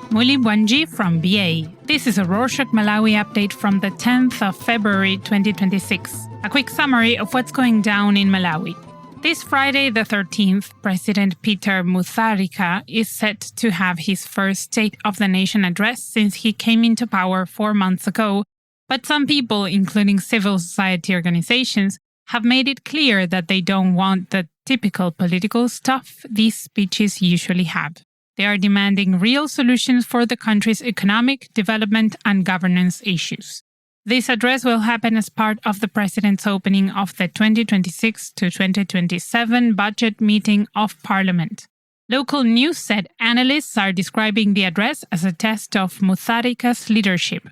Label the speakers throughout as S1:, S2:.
S1: Muli Bwanji from BA. This is a Rorschach Malawi update from the 10th of February 2026. A quick summary of what's going down in Malawi. This Friday, the 13th, President Peter Mutharika is set to have his first State of the Nation address since he came into power 4 months ago, but some people, including civil society organizations, have made it clear that they don't want the typical political stuff these speeches usually have. They are demanding real solutions for the country's economic, development, and governance issues. This address will happen as part of the president's opening of the 2026 to 2027 budget meeting of Parliament. Local news said analysts are describing the address as a test of Mutharika's leadership.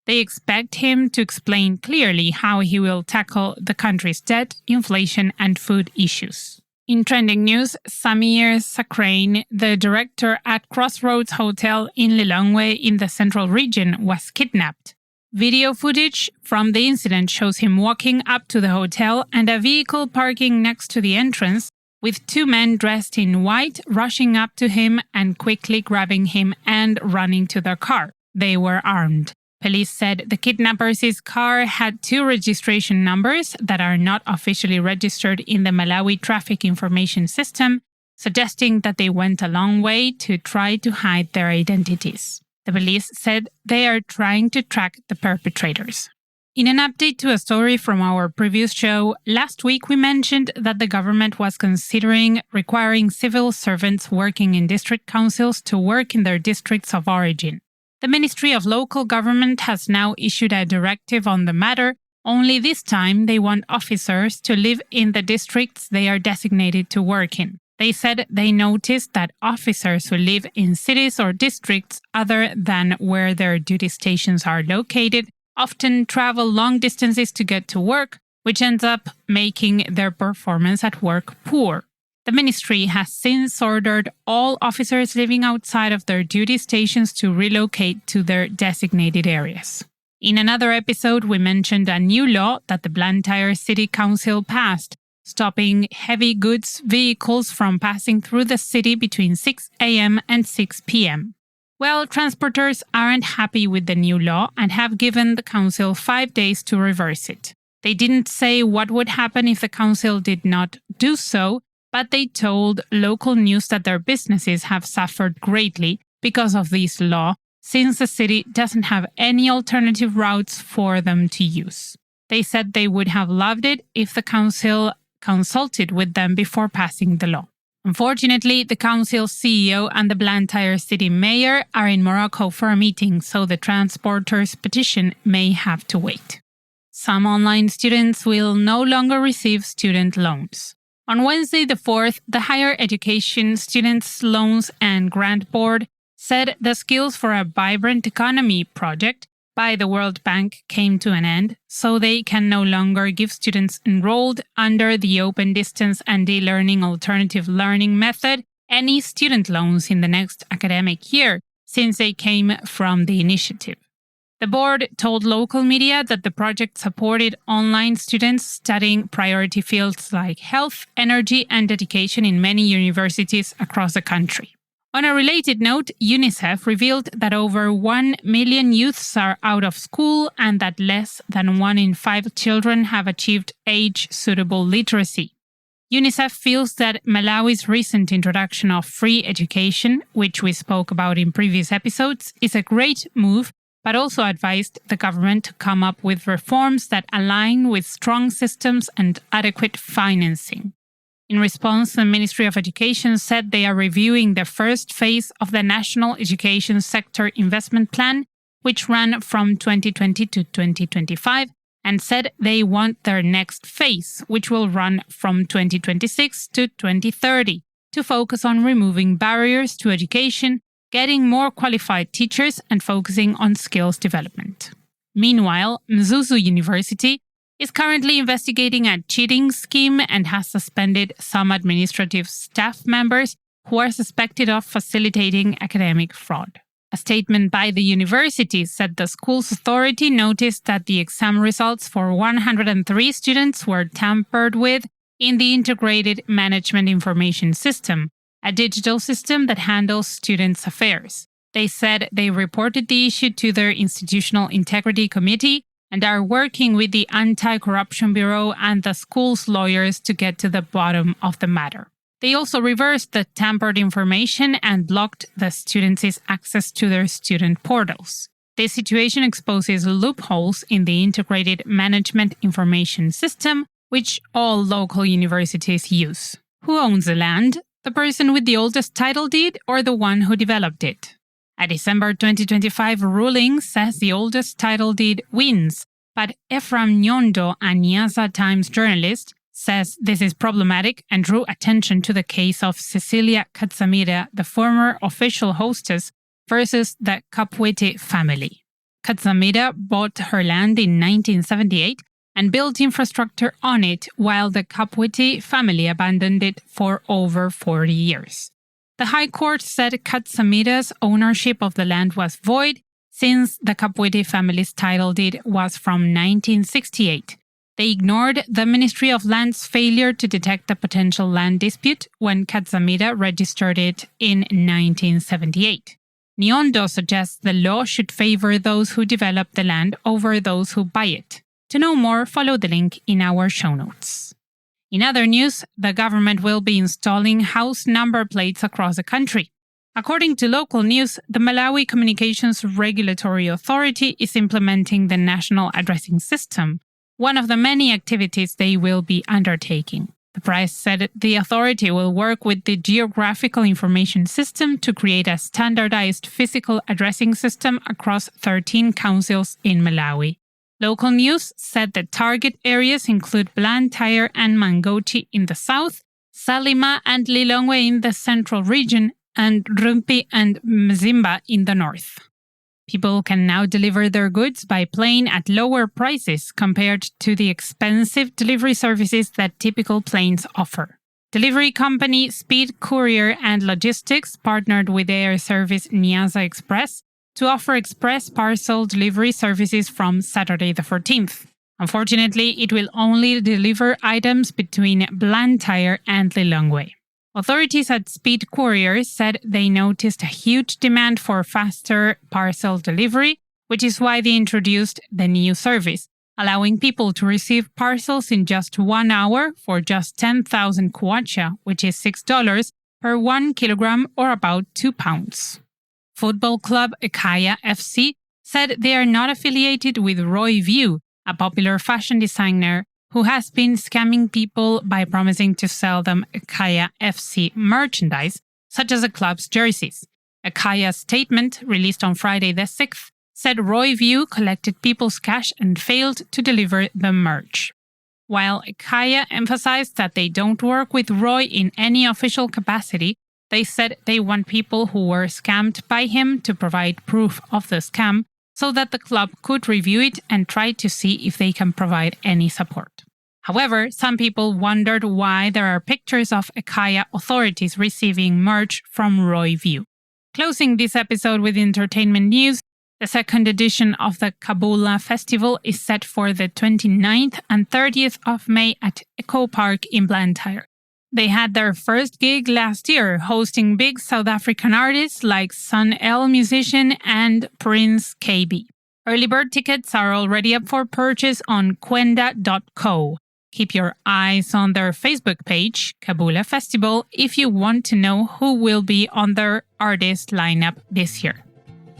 S1: They expect him to explain clearly how he will tackle the country's debt, inflation, and food issues. In trending news, Samir Sakrain, the director at Crossroads Hotel in Lilongwe in the central region, was kidnapped. Video footage from the incident shows him walking up to the hotel and a vehicle parking next to the entrance, with 2 men dressed in white rushing up to him and quickly grabbing him and running to their car. They were armed. Police said the kidnappers' car had 2 registration numbers that are not officially registered in the Malawi Traffic Information System, suggesting that they went a long way to try to hide their identities. The police said they are trying to track the perpetrators. In an update to a story from our previous show, last week we mentioned that the government was considering requiring civil servants working in district councils to work in their districts of origin. The Ministry of Local Government has now issued a directive on the matter, only this time they want officers to live in the districts they are designated to work in. They said they noticed that officers who live in cities or districts other than where their duty stations are located often travel long distances to get to work, which ends up making their performance at work poor. The ministry has since ordered all officers living outside of their duty stations to relocate to their designated areas. In another episode, we mentioned a new law that the Blantyre City Council passed, stopping heavy goods vehicles from passing through the city between 6 a.m. and 6 p.m. Well, transporters aren't happy with the new law and have given the council 5 days to reverse it. They didn't say what would happen if the council did not do so, but they told local news that their businesses have suffered greatly because of this law, since the city doesn't have any alternative routes for them to use. They said they would have loved it if the council consulted with them before passing the law. Unfortunately, the council's CEO and the Blantyre city mayor are in Morocco for a meeting, so the transporters' petition may have to wait. Some online students will no longer receive student loans. On Wednesday the 4th, the Higher Education Students' Loans and Grant Board said the Skills for a Vibrant Economy project by the World Bank came to an end, so they can no longer give students enrolled under the Open Distance and e-Learning Alternative Learning method any student loans in the next academic year, since they came from the initiative. The board told local media that the project supported online students studying priority fields like health, energy, and education in many universities across the country. On a related note, UNICEF revealed that over 1 million youths are out of school and that less than 1 in 5 children have achieved age-suitable literacy. UNICEF feels that Malawi's recent introduction of free education, which we spoke about in previous episodes, is a great move, but also advised the government to come up with reforms that align with strong systems and adequate financing. In response, the Ministry of Education said they are reviewing the first phase of the National Education Sector Investment Plan, which ran from 2020 to 2025, and said they want their next phase, which will run from 2026 to 2030, to focus on removing barriers to education, getting more qualified teachers, and focusing on skills development. Meanwhile, Mzuzu University is currently investigating a cheating scheme and has suspended some administrative staff members who are suspected of facilitating academic fraud. A statement by the university said the school's authority noticed that the exam results for 103 students were tampered with in the Integrated Management Information System, a digital system that handles students' affairs. They said they reported the issue to their Institutional Integrity Committee and are working with the Anti-Corruption Bureau and the school's lawyers to get to the bottom of the matter. They also reversed the tampered information and blocked the students' access to their student portals. This situation exposes loopholes in the Integrated Management Information System, which all local universities use. Who owns the land? The person with the oldest title deed or the one who developed it? A December 2025 ruling says the oldest title deed wins, but Ephraim Nyondo, a Nyasa Times journalist, says this is problematic and drew attention to the case of Cecilia Katsamira, the former official hostess, versus the Kapwete family. Katsamira bought her land in 1978 and built infrastructure on it while the Kapwete family abandoned it for over 40 years. The High Court said Katsamira's ownership of the land was void since the Kapwete family's title deed was from 1968. They ignored the Ministry of Land's failure to detect a potential land dispute when Katsamira registered it in 1978. Nyondo suggests the law should favor those who develop the land over those who buy it. To know more, follow the link in our show notes. In other news, the government will be installing house number plates across the country. According to local news, the Malawi Communications Regulatory Authority is implementing the National Addressing System, one of the many activities they will be undertaking. The press said the authority will work with the Geographical Information System to create a standardized physical addressing system across 13 councils in Malawi. Local news said that target areas include Blantyre and Mangochi in the south, Salima and Lilongwe in the central region, and Rumpi and Mzimba in the north. People can now deliver their goods by plane at lower prices compared to the expensive delivery services that typical planes offer. Delivery company Speed Courier and Logistics partnered with air service Nyasa Express to offer express parcel delivery services from Saturday the 14th. Unfortunately, it will only deliver items between Blantyre and Lilongwe. Authorities at Speed Courier said they noticed a huge demand for faster parcel delivery, which is why they introduced the new service, allowing people to receive parcels in just 1 hour for just 10,000 kwacha, which is $6 per 1 kilogram or about 2 pounds. Football club Ekaya FC said they are not affiliated with Roy View, a popular fashion designer who has been scamming people by promising to sell them Ekaya FC merchandise, such as the club's jerseys. Ekaya's statement, released on Friday the 6th, said Roy View collected people's cash and failed to deliver the merch. While Ekaya emphasized that they don't work with Roy in any official capacity, they said they want people who were scammed by him to provide proof of the scam so that the club could review it and try to see if they can provide any support. However, some people wondered why there are pictures of Ekaya authorities receiving merch from Roy View. Closing this episode with entertainment news, the second edition of the Kabula Festival is set for the 29th and 30th of May at Echo Park in Blantyre. They had their first gig last year, hosting big South African artists like Sun L musician and Prince KB. Early bird tickets are already up for purchase on kwenda.co. Keep your eyes on their Facebook page, Kabula Festival, if you want to know who will be on their artist lineup this year.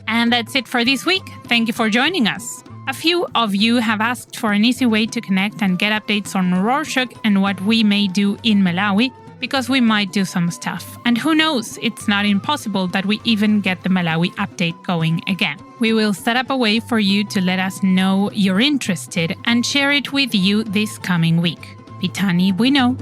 S1: And that's it for this week. Thank you for joining us. A few of you have asked for an easy way to connect and get updates on Rorschach and what we may do in Malawi, because we might do some stuff. And who knows, it's not impossible that we even get the Malawi update going again. We will set up a way for you to let us know you're interested and share it with you this coming week. Pitani Bueno.